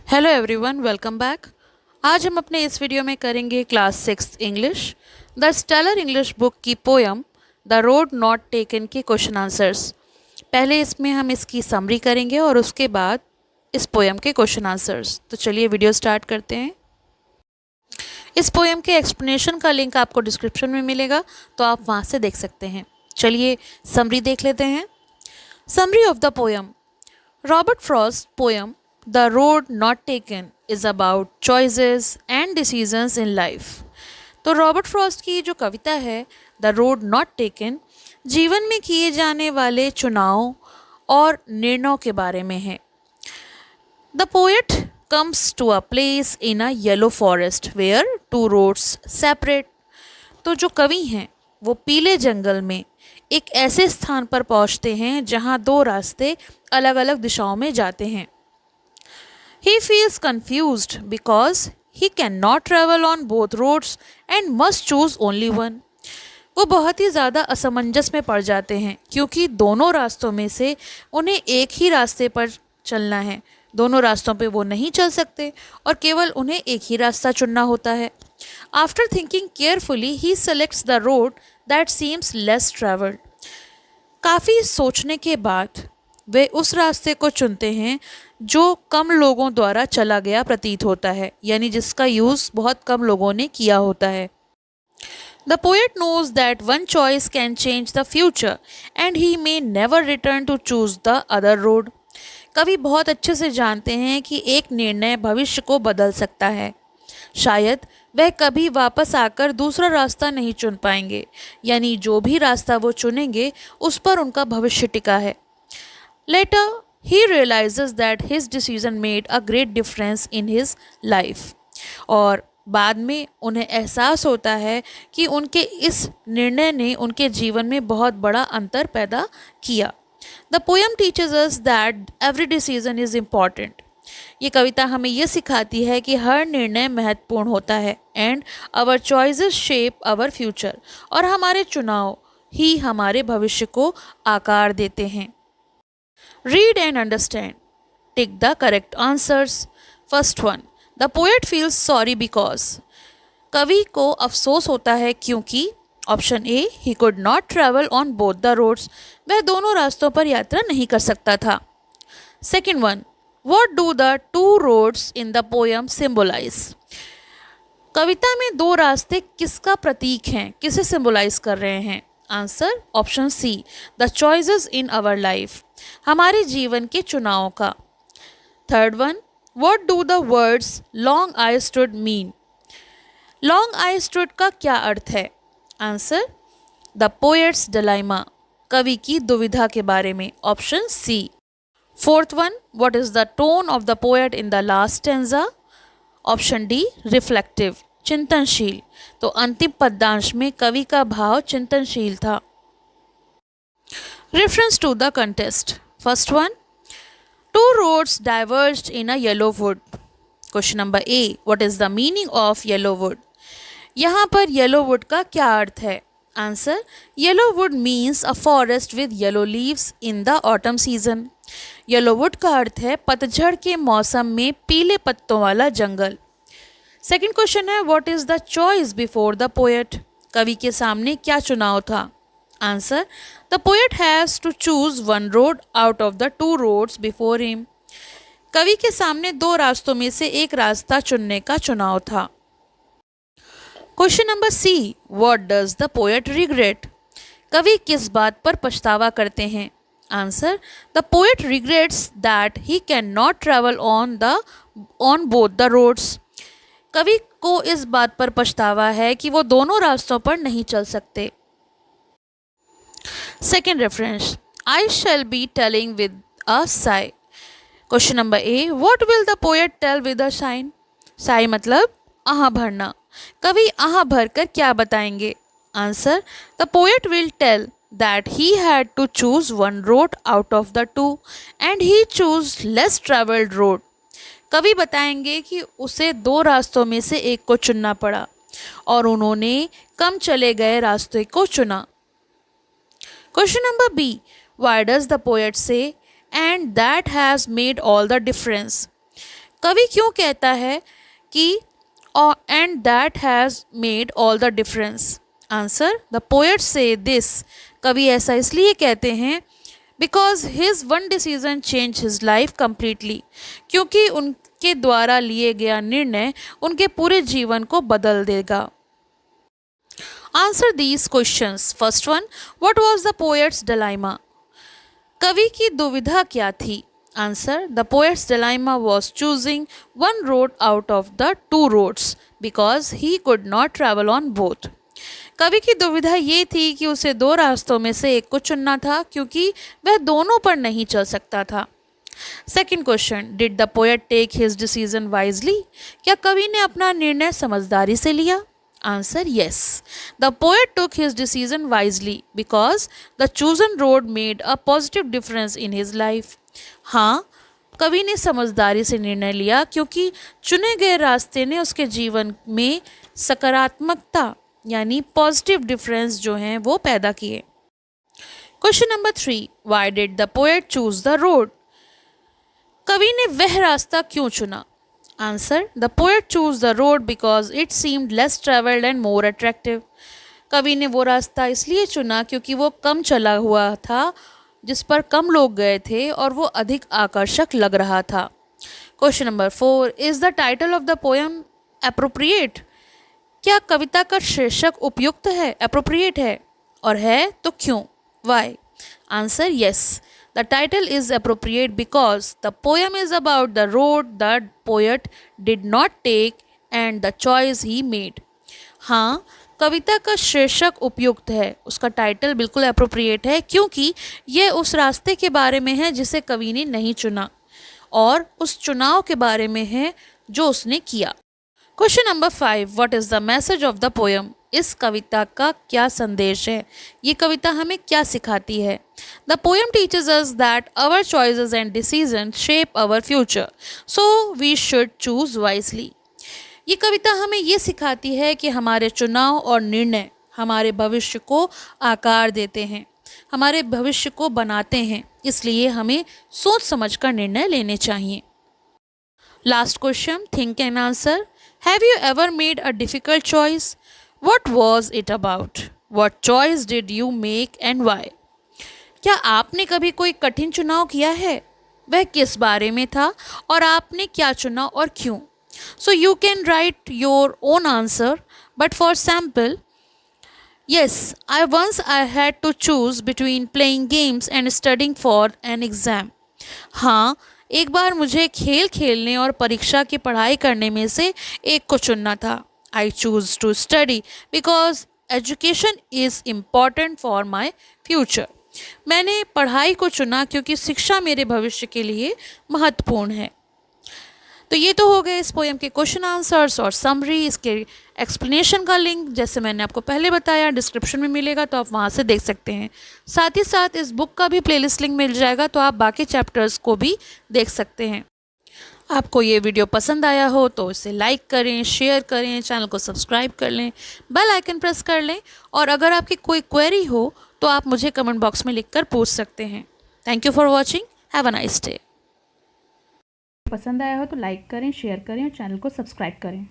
Hello everyone, welcome back. आज हम अपने इस वीडियो में करेंगे class 6 English the stellar English book की poem the road not taken के क्वेश्चन आंसर्स। पहले इसमें हम इसकी समरी करेंगे और उसके बाद इस पोयम के क्वेश्चन आंसर्स। तो चलिए वीडियो स्टार्ट करते हैं। इस पोयम के एक्सप्लेनेशन का लिंक आपको डिस्क्रिप्शन में मिलेगा, तो आप वहाँ से देख सकते हैं। चलिए समरी देख लेते हैं। Summary of the poem. Robert Frost poem The Road Not Taken is about choices and decisions in life। तो रॉबर्ट फ्रॉस्ट की जो कविता है द रोड नॉट टेकन जीवन में किए जाने वाले चुनावों और निर्णयों के बारे में है। The poet comes to a place in a yellow forest where two roads separate. तो जो कवि हैं वो पीले जंगल में एक ऐसे स्थान पर पहुंचते हैं जहां दो रास्ते अलग अलग दिशाओं में जाते हैं। He feels confused because he cannot travel on both roads and must choose only one। वो बहुत ही ज़्यादा असमंजस में पड़ जाते हैं क्योंकि दोनों रास्तों में से उन्हें एक ही रास्ते पर चलना है। दोनों रास्तों पे वो नहीं चल सकते और केवल उन्हें एक ही रास्ता चुनना होता है। After thinking carefully, he selects the road that seems less traveled। काफ़ी सोचने के बाद वे उस रास्ते को चुनते हैं जो कम लोगों द्वारा चला गया प्रतीत होता है, यानी जिसका यूज़ बहुत कम लोगों ने किया होता है। The poet knows that one choice can change the future and he may never return to choose the other road. कवि बहुत अच्छे से जानते हैं कि एक निर्णय भविष्य को बदल सकता है। शायद वह कभी वापस आकर दूसरा रास्ता नहीं चुन पाएंगे, यानी जो भी रास्ता वो चुनेंगे उस पर उनका भविष्य टिका है। Later, he realizes that his decision made a great difference in his life। और बाद में उन्हें एहसास होता है कि उनके इस निर्णय ने उनके जीवन में बहुत बड़ा अंतर पैदा किया। The poem teaches us that every decision is important। ये कविता हमें ये सिखाती है कि हर निर्णय महत्वपूर्ण होता है। And our choices shape our future। और हमारे चुनाव ही हमारे भविष्य को आकार देते हैं। Read and understand. Take the correct answers. First one. The poet feels sorry because कवि को अफसोस होता है क्योंकि option A he could not travel on both the roads। वह दोनों रास्तों पर यात्रा नहीं कर सकता था। Second one. What do the two roads in the poem symbolize? कविता में दो रास्ते किसका प्रतीक हैं, किसे सिंबलाइज कर रहे हैं? Answer option C the choices in our life, हमारे जीवन के चुनावों का। Third one, what do the words long I stood mean? Long I stood का क्या अर्थ है? आंसर द पोएट्स डिलेमा, कवि की दुविधा के बारे में, option C. Fourth one, what is the tone of the poet in the last stanza? Option D reflective, चिंतनशील। तो अंतिम पद्यांश में कवि का भाव चिंतनशील था। Reference to the contest. First one, two roads diverged in a yellow wood। Question number A, what is the meaning of yellow wood? यहाँ पर yellow wood का क्या अर्थ है? Answer, yellow wood means a forest with yellow leaves in the autumn season। Yellow wood का अर्थ है पतझड़ के मौसम में पीले पत्तों वाला जंगल। सेकेंड क्वेश्चन है, what is the choice before the poet? कवि के सामने क्या चुनाव था? Answer, the poet has to choose one road out of the two roads before him। कवि के सामने दो रास्तों में से एक रास्ता चुनने का चुनाव था। Question number C, what does the poet regret? कवि किस बात पर पछतावा करते हैं? Answer, the poet regrets that he cannot travel on both the roads। कवि को इस बात पर पछतावा है कि वो दोनों रास्तों पर नहीं चल सकते। Second reference, I shall be telling with a sigh। Question number A, what will the poet tell with a sigh? Sigh मतलब आह भरना। कवि आह भरकर क्या बताएंगे? Answer, the poet will tell that he had to choose one road out of the two and he chose less traveled road। कवि बताएंगे कि उसे दो रास्तों में से एक को चुनना पड़ा और उन्होंने कम चले गए रास्ते को चुना। Question number B, why does the poet say and that has made all the difference? कवि क्यों कहता है कि and that has made all the difference? Answer, the poet से दिस, कवि ऐसा इसलिए कहते हैं because his one decision change his life completely, क्योंकि उनके द्वारा लिए गया निर्णय उनके पूरे जीवन को बदल देगा। Answer these questions. First one, what was the poet's dilemma? कवि की दुविधा क्या थी? Answer, the poet's dilemma was choosing one road out of the two roads because he could not travel on both. कवि की दुविधा ये थी कि उसे दो रास्तों में से एक को चुनना था क्योंकि वह दोनों पर नहीं चल सकता था। Second question, did the poet take his decision wisely? क्या कवि ने अपना निर्णय समझदारी से लिया? Answer, yes. The poet took his decision wisely because the chosen road made a positive difference in his life. हाँ, कवि ने समझदारी से निर्णय लिया क्योंकि चुने गए रास्ते ने उसके जीवन में सकारात्मकता यानी पॉजिटिव डिफरेंस जो हैं वो पैदा किए। Question number 3, why did the poet choose the road? कवि ने वह रास्ता क्यों चुना? Answer, the poet choose the road because it seemed less travelled and more attractive. कवि ने वो रास्ता इसलिए चुना क्योंकि वो कम चला हुआ था, जिस पर कम लोग गए थे और वो अधिक आकर्षक लग रहा था। Question number 4, is the title of the poem appropriate? क्या कविता का शीर्षक उपयुक्त है, एप्रोप्रिएट है, और है तो क्यों, why? Answer, yes. The title is appropriate because the poem is about the road the poet did not take and the choice he made. हाँ, कविता का शीर्षक उपयुक्त है, उसका टाइटल बिल्कुल अप्रोप्रिएट है क्योंकि ये उस रास्ते के बारे में है जिसे कवि ने नहीं चुना और उस चुनाव के बारे में है जो उसने किया। Question number 5, what is the message of the poem? इस कविता का क्या संदेश है? ये कविता हमें क्या सिखाती है? The poem teaches us that our choices and decision shape our future, so we should choose wisely. ये कविता हमें ये सिखाती है कि हमारे चुनाव और निर्णय हमारे भविष्य को आकार देते हैं, हमारे भविष्य को बनाते हैं, इसलिए हमें सोच समझकर निर्णय लेने चाहिए। Last question, think and answer. Have you ever made a difficult choice? What was it about? What choice did you make and why? क्या आपने कभी कोई कठिन चुनाव किया है? वह किस बारे में था और आपने क्या चुना और क्यों? So you can write your own answer, but for sample, yes, I had to choose between playing games and studying for an exam. हाँ, एक बार मुझे खेल खेलने और परीक्षा की पढ़ाई करने में से एक को चुनना था। I choose to study because education is important for my future. मैंने पढ़ाई को चुना क्योंकि शिक्षा मेरे भविष्य के लिए महत्वपूर्ण है। तो ये तो हो गए इस पोएम के क्वेश्चन आंसर्स और समरी। इसके एक्सप्लेनेशन का लिंक जैसे मैंने आपको पहले बताया डिस्क्रिप्शन में मिलेगा, तो आप वहाँ से देख सकते हैं। साथ ही साथ इस बुक का भी प्लेलिस्ट लिंक मिल जाएगा, तो आप बाकी चैप्टर्स को भी देख सकते हैं। आपको ये वीडियो पसंद आया हो तो इसे लाइक करें, शेयर करें, चैनल को सब्सक्राइब कर लें, बेल आइकन प्रेस कर लें, और अगर आपकी कोई क्वेरी हो तो आप मुझे कमेंट बॉक्स में लिखकर पूछ सकते हैं। Thank you for watching, have a nice day. पसंद आया हो तो लाइक करें, शेयर करें और चैनल को सब्सक्राइब करें।